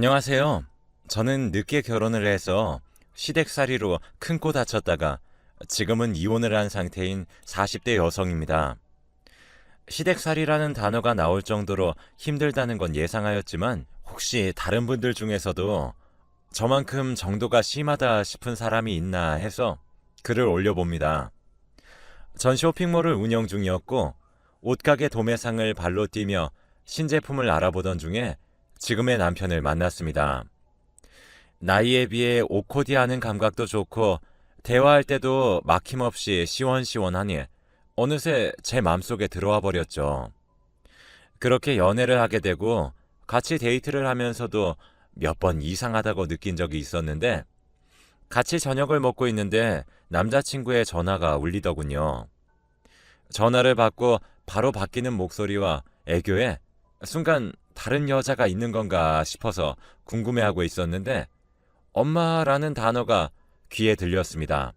안녕하세요. 저는 늦게 결혼을 해서 시댁살이로 큰 코 다쳤다가 지금은 이혼을 한 상태인 40대 여성입니다. 시댁살이라는 단어가 나올 정도로 힘들다는 건 예상하였지만 혹시 다른 분들 중에서도 저만큼 정도가 심하다 싶은 사람이 있나 해서 글을 올려봅니다. 전 쇼핑몰을 운영 중이었고 옷가게 도매상을 발로 뛰며 신제품을 알아보던 중에 지금의 남편을 만났습니다. 나이에 비해 오코디하는 감각도 좋고 대화할 때도 막힘없이 시원시원하니 어느새 제 맘속에 들어와 버렸죠. 그렇게 연애를 하게 되고 같이 데이트를 하면서도 몇 번 이상하다고 느낀 적이 있었는데 같이 저녁을 먹고 있는데 남자친구의 전화가 울리더군요. 전화를 받고 바로 바뀌는 목소리와 애교에 순간 다른 여자가 있는 건가 싶어서 궁금해하고 있었는데 엄마라는 단어가 귀에 들렸습니다.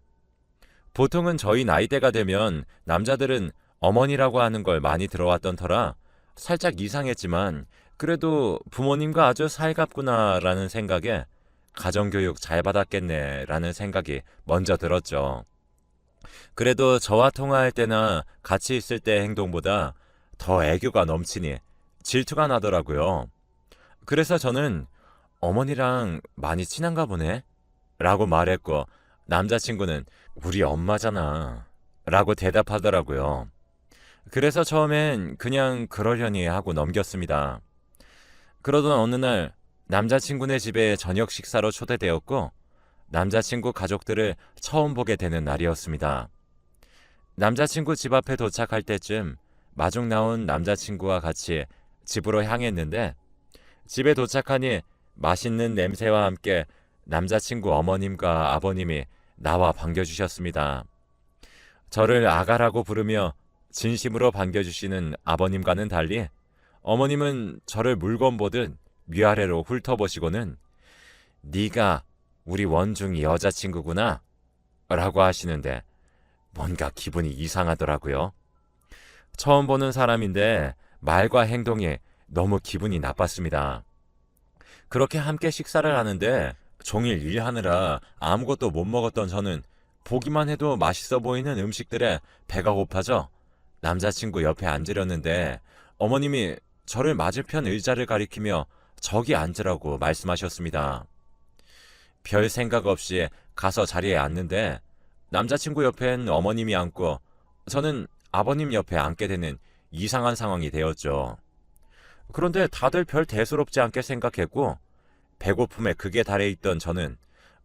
보통은 저희 나이대가 되면 남자들은 어머니라고 하는 걸 많이 들어왔던 터라 살짝 이상했지만 그래도 부모님과 아주 살갑구나라는 생각에 가정교육 잘 받았겠네라는 생각이 먼저 들었죠. 그래도 저와 통화할 때나 같이 있을 때 행동보다 더 애교가 넘치니 질투가 나더라고요. 그래서 저는 어머니랑 많이 친한가 보네? 라고 말했고 남자친구는 우리 엄마잖아. 라고 대답하더라고요. 그래서 처음엔 그냥 그러려니 하고 넘겼습니다. 그러던 어느 날 남자친구네 집에 저녁 식사로 초대되었고 남자친구 가족들을 처음 보게 되는 날이었습니다. 남자친구 집 앞에 도착할 때쯤 마중 나온 남자친구와 같이 집으로 향했는데 집에 도착하니 맛있는 냄새와 함께 남자친구 어머님과 아버님이 나와 반겨주셨습니다. 저를 아가라고 부르며 진심으로 반겨주시는 아버님과는 달리 어머님은 저를 물건 보듯 위아래로 훑어보시고는 네가 우리 원중이 여자친구구나 라고 하시는데 뭔가 기분이 이상하더라고요. 처음 보는 사람인데 말과 행동이 너무 기분이 나빴습니다. 그렇게 함께 식사를 하는데 종일 일하느라 아무것도 못 먹었던 저는 보기만 해도 맛있어 보이는 음식들에 배가 고파져 남자친구 옆에 앉으려는데 어머님이 저를 맞은편 의자를 가리키며 저기 앉으라고 말씀하셨습니다. 별 생각 없이 가서 자리에 앉는데 남자친구 옆엔 어머님이 앉고 저는 아버님 옆에 앉게 되는 이상한 상황이 되었죠. 그런데 다들 별 대수롭지 않게 생각했고 배고픔에 극에 달해 있던 저는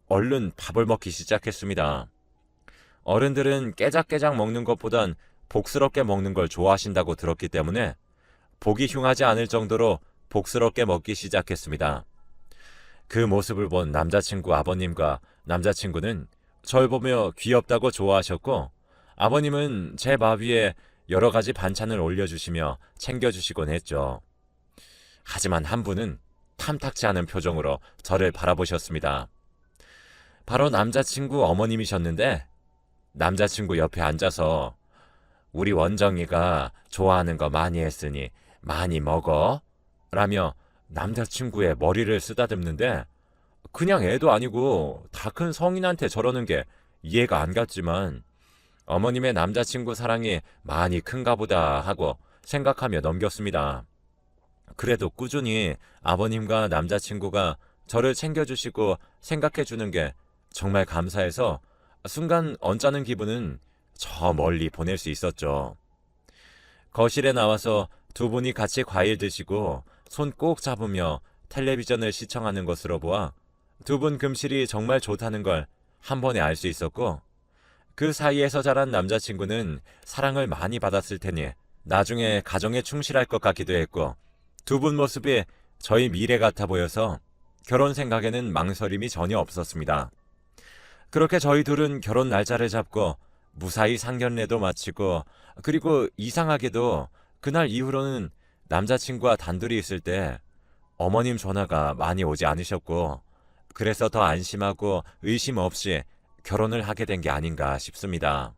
얼른 밥을 먹기 시작했습니다. 어른들은 깨작깨작 먹는 것보단 복스럽게 먹는 걸 좋아하신다고 들었기 때문에 보기 흉하지 않을 정도로 복스럽게 먹기 시작했습니다. 그 모습을 본 남자친구 아버님과 남자친구는 절 보며 귀엽다고 좋아하셨고 아버님은 제 밥 위에 여러 가지 반찬을 올려주시며 챙겨주시곤 했죠. 하지만 한 분은 탐탁지 않은 표정으로 저를 바라보셨습니다. 바로 남자친구 어머님이셨는데 남자친구 옆에 앉아서 우리 원정이가 좋아하는 거 많이 했으니 많이 먹어 라며 남자친구의 머리를 쓰다듬는데 그냥 애도 아니고 다 큰 성인한테 저러는 게 이해가 안 갔지만 어머님의 남자친구 사랑이 많이 큰가 보다 하고 생각하며 넘겼습니다. 그래도 꾸준히 아버님과 남자친구가 저를 챙겨주시고 생각해주는 게 정말 감사해서 순간 언짢은 기분은 저 멀리 보낼 수 있었죠. 거실에 나와서 두 분이 같이 과일 드시고 손 꼭 잡으며 텔레비전을 시청하는 것으로 보아 두 분 금실이 정말 좋다는 걸 한 번에 알 수 있었고 그 사이에서 자란 남자친구는 사랑을 많이 받았을 테니 나중에 가정에 충실할 것 같기도 했고 두 분 모습이 저희 미래 같아 보여서 결혼 생각에는 망설임이 전혀 없었습니다. 그렇게 저희 둘은 결혼 날짜를 잡고 무사히 상견례도 마치고 그리고 이상하게도 그날 이후로는 남자친구와 단둘이 있을 때 어머님 전화가 많이 오지 않으셨고 그래서 더 안심하고 의심 없이 결혼을 하게 된 게 아닌가 싶습니다.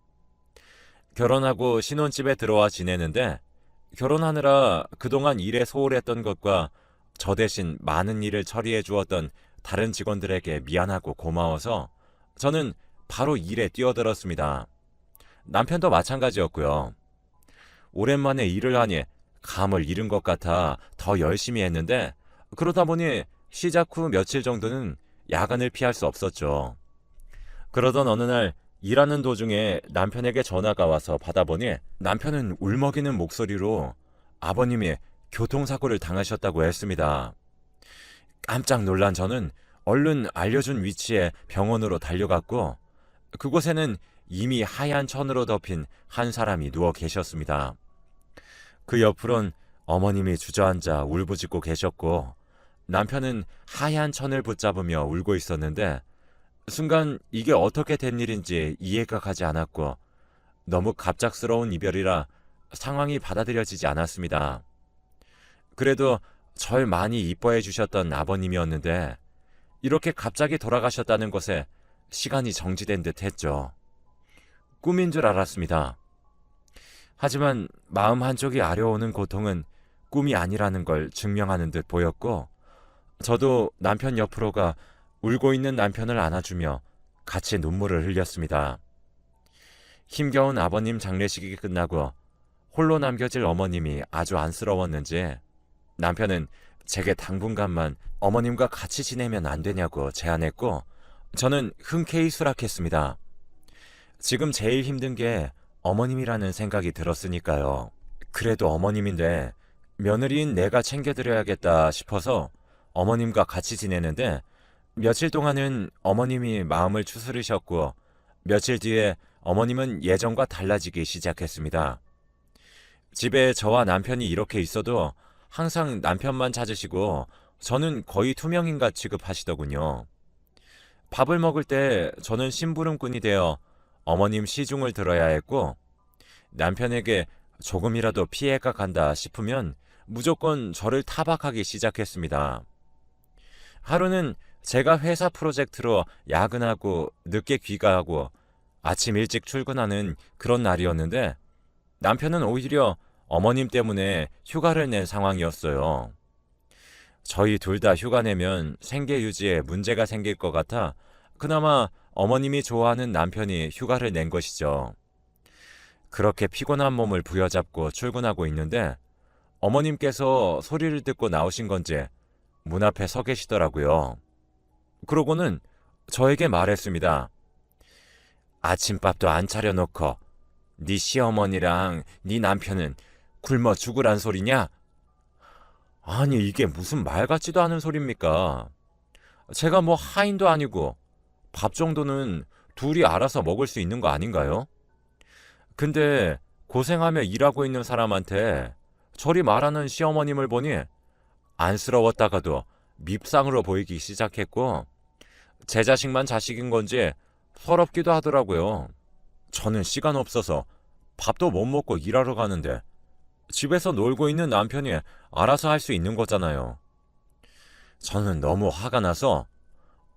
결혼하고 신혼집에 들어와 지내는데 결혼하느라 그동안 일에 소홀했던 것과 저 대신 많은 일을 처리해 주었던 다른 직원들에게 미안하고 고마워서 저는 바로 일에 뛰어들었습니다. 남편도 마찬가지였고요. 오랜만에 일을 하니 감을 잃은 것 같아 더 열심히 했는데 그러다 보니 시작 후 며칠 정도는 야간을 피할 수 없었죠. 그러던 어느 날 일하는 도중에 남편에게 전화가 와서 받아보니 남편은 울먹이는 목소리로 아버님이 교통사고를 당하셨다고 했습니다. 깜짝 놀란 저는 얼른 알려준 위치에 병원으로 달려갔고 그곳에는 이미 하얀 천으로 덮인 한 사람이 누워 계셨습니다. 그 옆으론 어머님이 주저앉아 울부짖고 계셨고 남편은 하얀 천을 붙잡으며 울고 있었는데 순간 이게 어떻게 된 일인지 이해가 가지 않았고 너무 갑작스러운 이별이라 상황이 받아들여지지 않았습니다. 그래도 절 많이 이뻐해 주셨던 아버님이었는데 이렇게 갑자기 돌아가셨다는 것에 시간이 정지된 듯 했죠. 꿈인 줄 알았습니다. 하지만 마음 한쪽이 아려오는 고통은 꿈이 아니라는 걸 증명하는 듯 보였고 저도 남편 옆으로 가 울고 있는 남편을 안아주며 같이 눈물을 흘렸습니다. 힘겨운 아버님 장례식이 끝나고 홀로 남겨질 어머님이 아주 안쓰러웠는지 남편은 제게 당분간만 어머님과 같이 지내면 안 되냐고 제안했고 저는 흔쾌히 수락했습니다. 지금 제일 힘든 게 어머님이라는 생각이 들었으니까요. 그래도 어머님인데 며느리인 내가 챙겨드려야겠다 싶어서 어머님과 같이 지내는데 며칠 동안은 어머님이 마음을 추스르셨고 며칠 뒤에 어머님은 예전과 달라지기 시작했습니다. 집에 저와 남편이 이렇게 있어도 항상 남편만 찾으시고 저는 거의 투명인가 취급하시더군요. 밥을 먹을 때 저는 심부름꾼이 되어 어머님 시중을 들어야 했고 남편에게 조금이라도 피해가 간다 싶으면 무조건 저를 타박하기 시작했습니다. 하루는 제가 회사 프로젝트로 야근하고 늦게 귀가하고 아침 일찍 출근하는 그런 날이었는데 남편은 오히려 어머님 때문에 휴가를 낸 상황이었어요. 저희 둘 다 휴가 내면 생계 유지에 문제가 생길 것 같아 그나마 어머님이 좋아하는 남편이 휴가를 낸 것이죠. 그렇게 피곤한 몸을 부여잡고 출근하고 있는데 어머님께서 소리를 듣고 나오신 건지 문 앞에 서 계시더라고요. 그러고는 저에게 말했습니다. 아침밥도 안 차려놓고 네 시어머니랑 네 남편은 굶어 죽으란 소리냐? 아니 이게 무슨 말 같지도 않은 소리입니까? 제가 뭐 하인도 아니고 밥 정도는 둘이 알아서 먹을 수 있는 거 아닌가요? 근데 고생하며 일하고 있는 사람한테 저리 말하는 시어머님을 보니 안쓰러웠다가도 밉상으로 보이기 시작했고 제 자식만 자식인 건지 서럽기도 하더라고요. 저는 시간 없어서 밥도 못 먹고 일하러 가는데 집에서 놀고 있는 남편이 알아서 할 수 있는 거잖아요. 저는 너무 화가 나서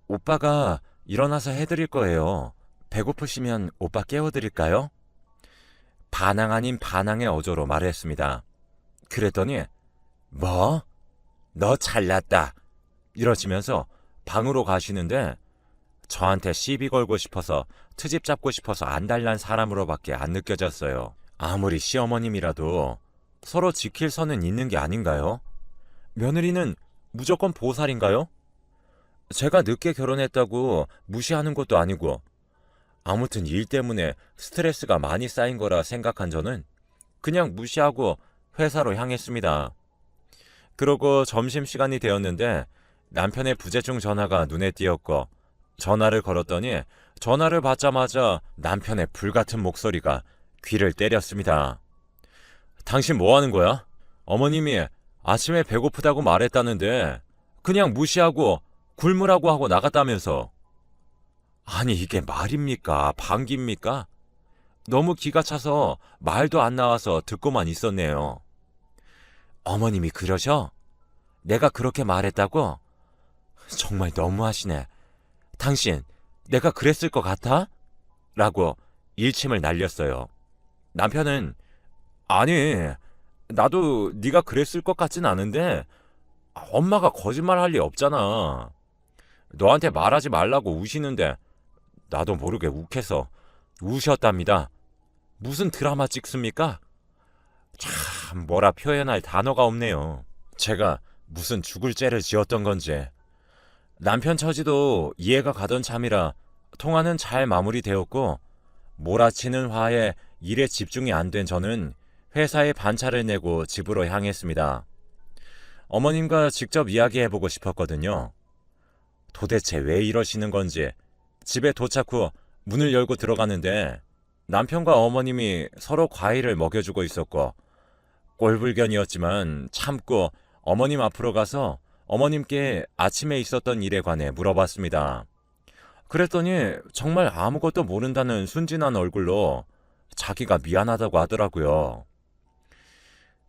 오빠가 일어나서 해드릴 거예요. 배고프시면 오빠 깨워드릴까요? 반항 아닌 반항의 어조로 말했습니다. 그랬더니 뭐? 너 잘났다. 이러시면서 방으로 가시는데 저한테 시비 걸고 싶어서 트집 잡고 싶어서 안달난 사람으로밖에 안 느껴졌어요. 아무리 시어머님이라도 서로 지킬 선은 있는 게 아닌가요? 며느리는 무조건 보살인가요? 제가 늦게 결혼했다고 무시하는 것도 아니고 아무튼 일 때문에 스트레스가 많이 쌓인 거라 생각한 저는 그냥 무시하고 회사로 향했습니다. 그러고 점심시간이 되었는데 남편의 부재중 전화가 눈에 띄었고 전화를 걸었더니 전화를 받자마자 남편의 불같은 목소리가 귀를 때렸습니다. 당신 뭐 하는 거야? 어머님이 아침에 배고프다고 말했다는데 그냥 무시하고 굶으라고 하고 나갔다면서. 아니 이게 말입니까? 방귀입니까? 너무 기가 차서 말도 안 나와서 듣고만 있었네요. 어머님이 그러셔? 내가 그렇게 말했다고? 정말 너무하시네. 당신 내가 그랬을 것 같아? 라고 일침을 날렸어요. 남편은 아니 나도 네가 그랬을 것 같진 않은데 엄마가 거짓말할 리 없잖아. 너한테 말하지 말라고 우시는데 나도 모르게 욱해서 우셨답니다. 무슨 드라마 찍습니까? 참 뭐라 표현할 단어가 없네요. 제가 무슨 죽을 죄를 지었던 건지. 남편 처지도 이해가 가던 참이라 통화는 잘 마무리되었고 몰아치는 화에 일에 집중이 안 된 저는 회사에 반차를 내고 집으로 향했습니다. 어머님과 직접 이야기해보고 싶었거든요. 도대체 왜 이러시는 건지. 집에 도착 후 문을 열고 들어가는데 남편과 어머님이 서로 과일을 먹여주고 있었고 꼴불견이었지만 참고 어머님 앞으로 가서 어머님께 아침에 있었던 일에 관해 물어봤습니다. 그랬더니 정말 아무것도 모른다는 순진한 얼굴로 자기가 미안하다고 하더라고요.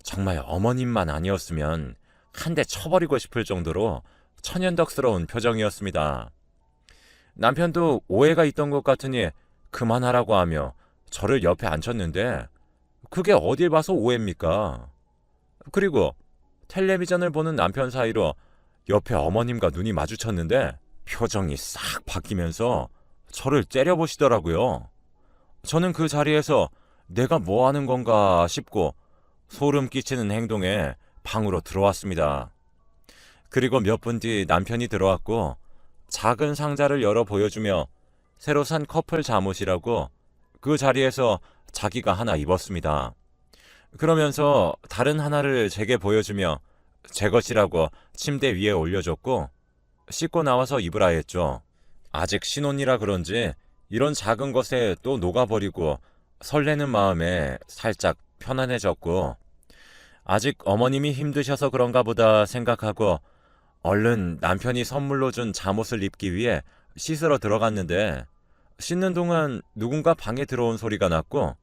정말 어머님만 아니었으면 한 대 쳐버리고 싶을 정도로 천연덕스러운 표정이었습니다. 남편도 오해가 있던 것 같으니 그만하라고 하며 저를 옆에 앉혔는데 그게 어딜 봐서 오해입니까? 그리고 텔레비전을 보는 남편 사이로 옆에 어머님과 눈이 마주쳤는데 표정이 싹 바뀌면서 저를 째려보시더라고요. 저는 그 자리에서 내가 뭐 하는 건가 싶고 소름 끼치는 행동에 방으로 들어왔습니다. 그리고 몇 분 뒤 남편이 들어왔고 작은 상자를 열어 보여주며 새로 산 커플 잠옷이라고 그 자리에서 자기가 하나 입었습니다. 그러면서 다른 하나를 제게 보여주며 제 것이라고 침대 위에 올려줬고 씻고 나와서 입으라 했죠. 아직 신혼이라 그런지 이런 작은 것에 또 녹아버리고 설레는 마음에 살짝 편안해졌고 아직 어머님이 힘드셔서 그런가 보다 생각하고 얼른 남편이 선물로 준 잠옷을 입기 위해 씻으러 들어갔는데 씻는 동안 누군가 방에 들어온 소리가 났고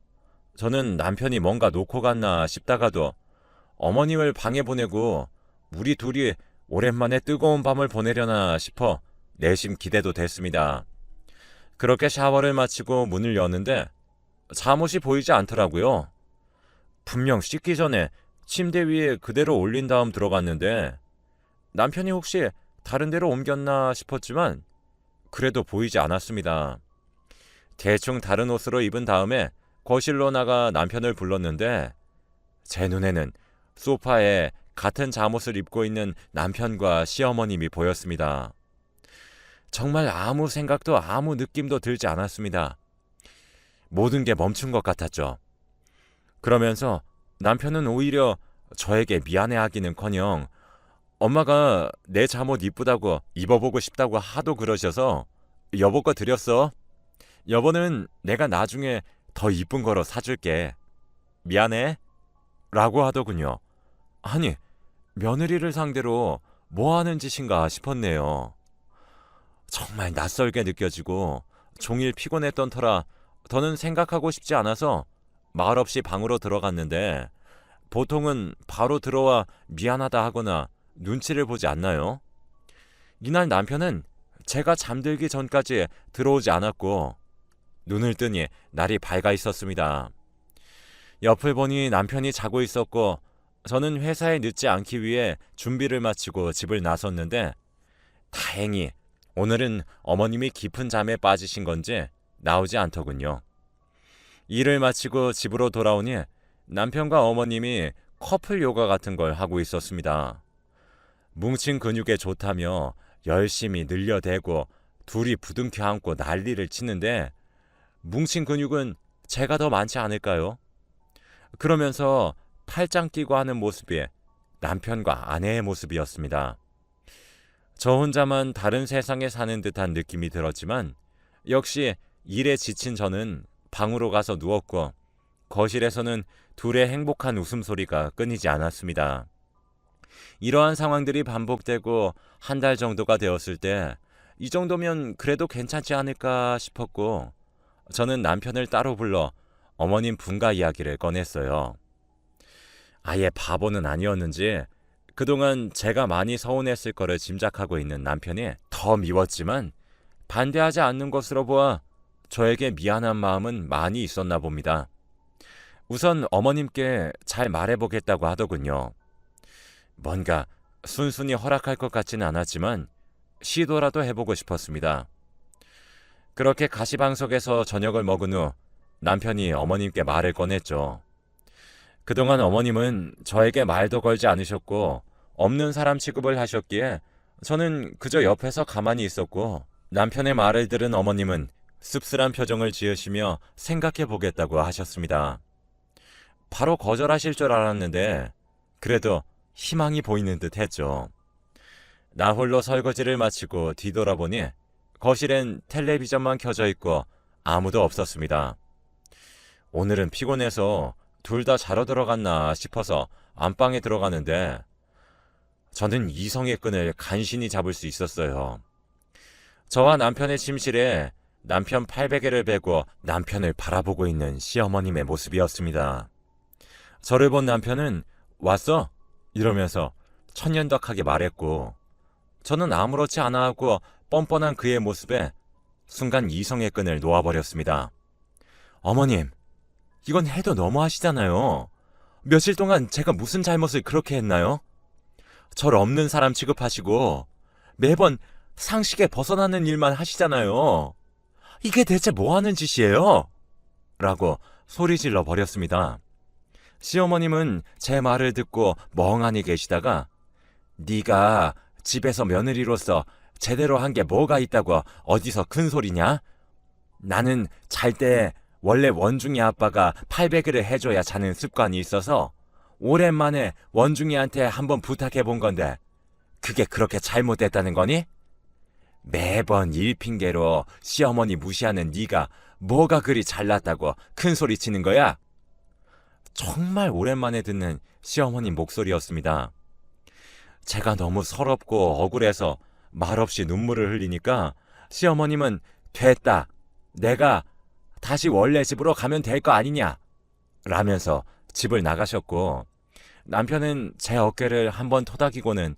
저는 남편이 뭔가 놓고 갔나 싶다가도 어머님을 방에 보내고 우리 둘이 오랜만에 뜨거운 밤을 보내려나 싶어 내심 기대도 됐습니다. 그렇게 샤워를 마치고 문을 여는데 잠옷이 보이지 않더라고요. 분명 씻기 전에 침대 위에 그대로 올린 다음 들어갔는데 남편이 혹시 다른 데로 옮겼나 싶었지만 그래도 보이지 않았습니다. 대충 다른 옷으로 입은 다음에 거실로 나가 남편을 불렀는데 제 눈에는 소파에 같은 잠옷을 입고 있는 남편과 시어머님이 보였습니다. 정말 아무 생각도 아무 느낌도 들지 않았습니다. 모든 게 멈춘 것 같았죠. 그러면서 남편은 오히려 저에게 미안해하기는커녕 엄마가 내 잠옷 이쁘다고 입어보고 싶다고 하도 그러셔서 여보 거 드렸어. 여보는 내가 나중에 더 이쁜 거로 사줄게. 미안해. 라고 하더군요. 아니, 며느리를 상대로 뭐 하는 짓인가 싶었네요. 정말 낯설게 느껴지고 종일 피곤했던 터라 더는 생각하고 싶지 않아서 말없이 방으로 들어갔는데 보통은 바로 들어와 미안하다 하거나 눈치를 보지 않나요? 이날 남편은 제가 잠들기 전까지 들어오지 않았고 눈을 뜨니 날이 밝아 있었습니다. 옆을 보니 남편이 자고 있었고 저는 회사에 늦지 않기 위해 준비를 마치고 집을 나섰는데 다행히 오늘은 어머님이 깊은 잠에 빠지신 건지 나오지 않더군요. 일을 마치고 집으로 돌아오니 남편과 어머님이 커플 요가 같은 걸 하고 있었습니다. 뭉친 근육에 좋다며 열심히 늘려대고 둘이 부둥켜 안고 난리를 치는데 뭉친 근육은 제가 더 많지 않을까요? 그러면서 팔짱 끼고 하는 모습이 남편과 아내의 모습이었습니다. 저 혼자만 다른 세상에 사는 듯한 느낌이 들었지만 역시 일에 지친 저는 방으로 가서 누웠고 거실에서는 둘의 행복한 웃음소리가 끊이지 않았습니다. 이러한 상황들이 반복되고 한 달 정도가 되었을 때 이 정도면 그래도 괜찮지 않을까 싶었고 저는 남편을 따로 불러 어머님 분가 이야기를 꺼냈어요. 아예 바보는 아니었는지 그동안 제가 많이 서운했을 거를 짐작하고 있는 남편이 더 미웠지만 반대하지 않는 것으로 보아 저에게 미안한 마음은 많이 있었나 봅니다. 우선 어머님께 잘 말해보겠다고 하더군요. 뭔가 순순히 허락할 것 같지는 않았지만 시도라도 해보고 싶었습니다. 그렇게 가시방석에서 저녁을 먹은 후 남편이 어머님께 말을 꺼냈죠. 그동안 어머님은 저에게 말도 걸지 않으셨고 없는 사람 취급을 하셨기에 저는 그저 옆에서 가만히 있었고, 남편의 말을 들은 어머님은 씁쓸한 표정을 지으시며 생각해 보겠다고 하셨습니다. 바로 거절하실 줄 알았는데 그래도 희망이 보이는 듯 했죠. 나 홀로 설거지를 마치고 뒤돌아보니 거실엔 텔레비전만 켜져 있고 아무도 없었습니다. 오늘은 피곤해서 둘 다 자러 들어갔나 싶어서 안방에 들어가는데 저는 이성의 끈을 간신히 잡을 수 있었어요. 저와 남편의 침실에 남편 팔베개를 베고 남편을 바라보고 있는 시어머님의 모습이었습니다. 저를 본 남편은 왔어? 이러면서 천연덕하게 말했고, 저는 아무렇지 않아 하고 뻔뻔한 그의 모습에 순간 이성의 끈을 놓아버렸습니다. 어머님, 이건 해도 너무하시잖아요. 며칠 동안 제가 무슨 잘못을 그렇게 했나요? 절 없는 사람 취급하시고 매번 상식에 벗어나는 일만 하시잖아요. 이게 대체 뭐 하는 짓이에요? 라고 소리질러 버렸습니다. 시어머님은 제 말을 듣고 멍하니 계시다가 네가 집에서 며느리로서 제대로 한 게 뭐가 있다고 어디서 큰 소리냐? 나는 잘 때 원래 원중이 아빠가 팔베개를 해줘야 자는 습관이 있어서 오랜만에 원중이한테 한번 부탁해 본 건데 그게 그렇게 잘못됐다는 거니? 매번 일 핑계로 시어머니 무시하는 네가 뭐가 그리 잘났다고 큰 소리 치는 거야? 정말 오랜만에 듣는 시어머니 목소리였습니다. 제가 너무 서럽고 억울해서 말없이 눈물을 흘리니까 시어머님은 됐다. 내가 다시 원래 집으로 가면 될 거 아니냐? 라면서 집을 나가셨고, 남편은 제 어깨를 한번 토닥이고는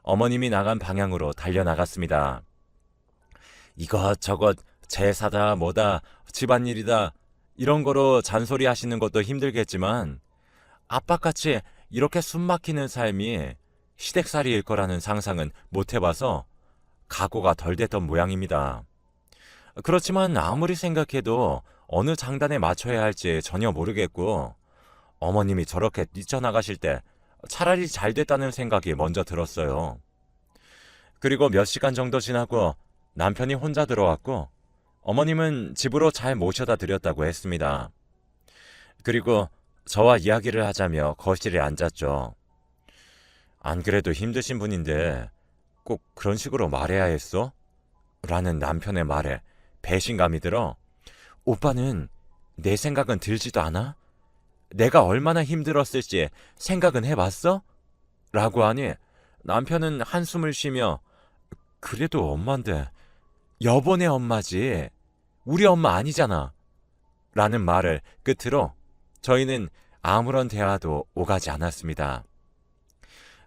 어머님이 나간 방향으로 달려나갔습니다. 이것저것 제사다 뭐다 집안일이다 이런 거로 잔소리 하시는 것도 힘들겠지만 아빠같이 이렇게 숨막히는 삶이 시댁살이일 거라는 상상은 못 해봐서 각오가 덜 됐던 모양입니다. 그렇지만 아무리 생각해도 어느 장단에 맞춰야 할지 전혀 모르겠고, 어머님이 저렇게 뛰쳐나가실 때 차라리 잘 됐다는 생각이 먼저 들었어요. 그리고 몇 시간 정도 지나고 남편이 혼자 들어왔고 어머님은 집으로 잘 모셔다 드렸다고 했습니다. 그리고 저와 이야기를 하자며 거실에 앉았죠. 안 그래도 힘드신 분인데 꼭 그런 식으로 말해야 했어? 라는 남편의 말에 배신감이 들어 오빠는 내 생각은 들지도 않아? 내가 얼마나 힘들었을지 생각은 해봤어? 라고 하니 남편은 한숨을 쉬며 그래도 엄마인데 여보네 엄마지 우리 엄마 아니잖아 라는 말을 끝으로 저희는 아무런 대화도 오가지 않았습니다.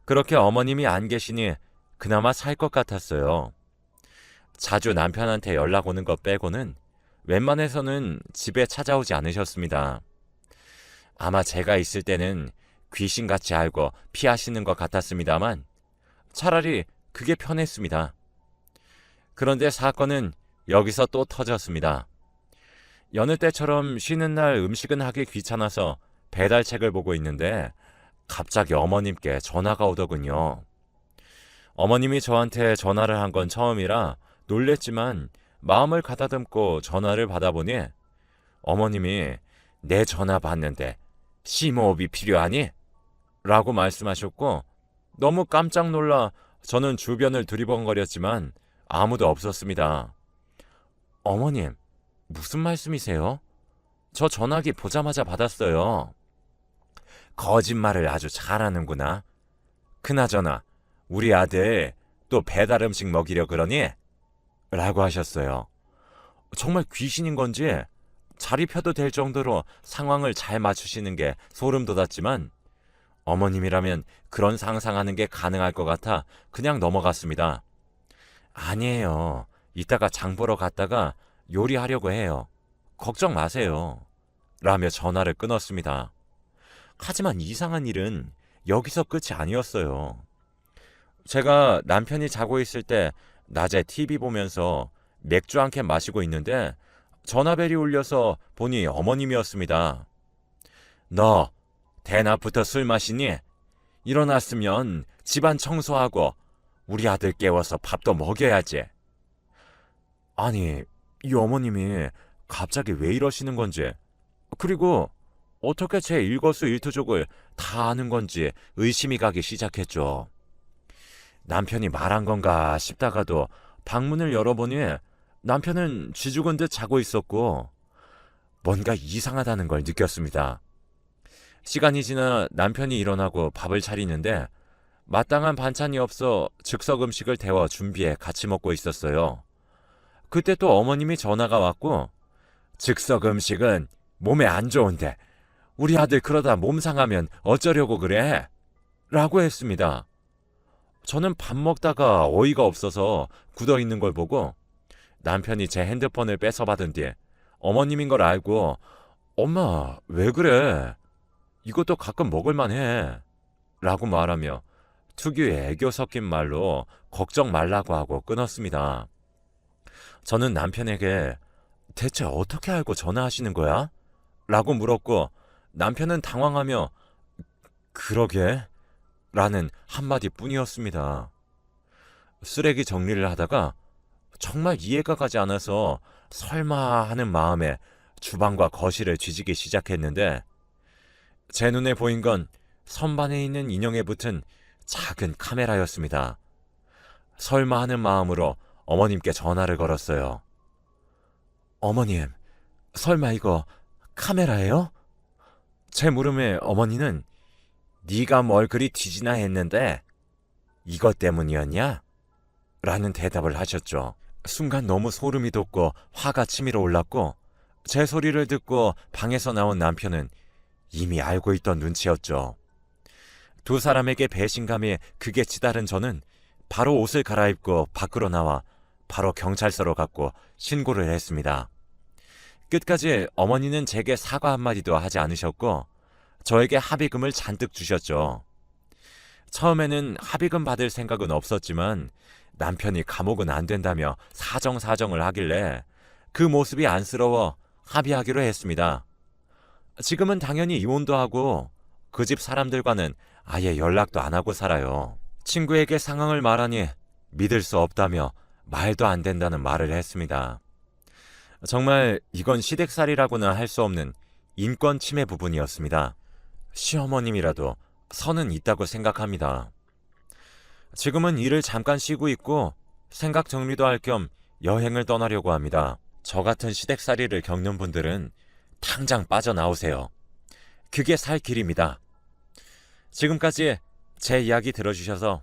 그렇게 어머님이 안 계시니 그나마 살 것 같았어요. 자주 남편한테 연락 오는 것 빼고는 웬만해서는 집에 찾아오지 않으셨습니다. 아마 제가 있을 때는 귀신같이 알고 피하시는 것 같았습니다만 차라리 그게 편했습니다. 그런데 사건은 여기서 또 터졌습니다. 여느 때처럼 쉬는 날 음식은 하기 귀찮아서 배달책을 보고 있는데 갑자기 어머님께 전화가 오더군요. 어머님이 저한테 전화를 한 건 처음이라 놀랬지만 마음을 가다듬고 전화를 받아보니 어머님이 내 전화 받는데 심호흡이 필요하니? 라고 말씀하셨고 너무 깜짝 놀라 저는 주변을 두리번거렸지만 아무도 없었습니다. 어머님, 무슨 말씀이세요? 저 전화기 보자마자 받았어요. 거짓말을 아주 잘하는구나. 그나저나 우리 아들 또 배달 음식 먹이려 그러니? 라고 하셨어요. 정말 귀신인 건지 자리 펴도 될 정도로 상황을 잘 맞추시는 게 소름 돋았지만 어머님이라면 그런 상상하는 게 가능할 것 같아 그냥 넘어갔습니다. 아니에요. 이따가 장 보러 갔다가 요리하려고 해요. 걱정 마세요. 라며 전화를 끊었습니다. 하지만 이상한 일은 여기서 끝이 아니었어요. 제가 남편이 자고 있을 때 낮에 TV 보면서 맥주 한 캔 마시고 있는데 전화벨이 울려서 보니 어머님이었습니다. 너 대낮부터 술 마시니? 일어났으면 집안 청소하고 우리 아들 깨워서 밥도 먹여야지. 아니, 이 어머님이 갑자기 왜 이러시는 건지, 그리고 어떻게 제 일거수일투족을 다 아는 건지 의심이 가기 시작했죠. 남편이 말한 건가 싶다가도 방문을 열어보니 남편은 쥐죽은 듯 자고 있었고 뭔가 이상하다는 걸 느꼈습니다. 시간이 지나 남편이 일어나고 밥을 차리는데 마땅한 반찬이 없어 즉석 음식을 데워 준비해 같이 먹고 있었어요. 그때 또 어머님이 전화가 왔고 즉석 음식은 몸에 안 좋은데 우리 아들 그러다 몸 상하면 어쩌려고 그래? 라고 했습니다. 저는 밥 먹다가 어이가 없어서 굳어 있는 걸 보고 남편이 제 핸드폰을 뺏어받은 뒤 어머님인 걸 알고 엄마 왜 그래? 이것도 가끔 먹을만 해. 라고 말하며 특유의 애교 섞인 말로 걱정 말라고 하고 끊었습니다. 저는 남편에게 대체 어떻게 알고 전화하시는 거야? 라고 물었고 남편은 당황하며 그러게? 라는 한마디 뿐이었습니다. 쓰레기 정리를 하다가 정말 이해가 가지 않아서 설마 하는 마음에 주방과 거실을 뒤지기 시작했는데 제 눈에 보인 건 선반에 있는 인형에 붙은 작은 카메라였습니다. 설마 하는 마음으로 어머님께 전화를 걸었어요. 어머님, 설마 이거 카메라예요? 제 물음에 어머니는 네가 뭘 그리 뒤지나 했는데 이것 때문이었냐? 라는 대답을 하셨죠. 순간 너무 소름이 돋고 화가 치밀어 올랐고 제 소리를 듣고 방에서 나온 남편은 이미 알고 있던 눈치였죠. 두 사람에게 배신감에 극에 치달은 저는 바로 옷을 갈아입고 밖으로 나와 바로 경찰서로 갔고 신고를 했습니다. 끝까지 어머니는 제게 사과 한마디도 하지 않으셨고 저에게 합의금을 잔뜩 주셨죠. 처음에는 합의금 받을 생각은 없었지만 남편이 감옥은 안 된다며 사정사정을 하길래 그 모습이 안쓰러워 합의하기로 했습니다. 지금은 당연히 이혼도 하고 그 집 사람들과는 아예 연락도 안 하고 살아요. 친구에게 상황을 말하니 믿을 수 없다며 말도 안 된다는 말을 했습니다. 정말 이건 시댁살이라고는 할 수 없는 인권 침해 부분이었습니다. 시어머님이라도 선은 있다고 생각합니다. 지금은 일을 잠깐 쉬고 있고 생각 정리도 할 겸 여행을 떠나려고 합니다. 저 같은 시댁살이를 겪는 분들은 당장 빠져나오세요. 그게 살 길입니다. 지금까지 제 이야기 들어주셔서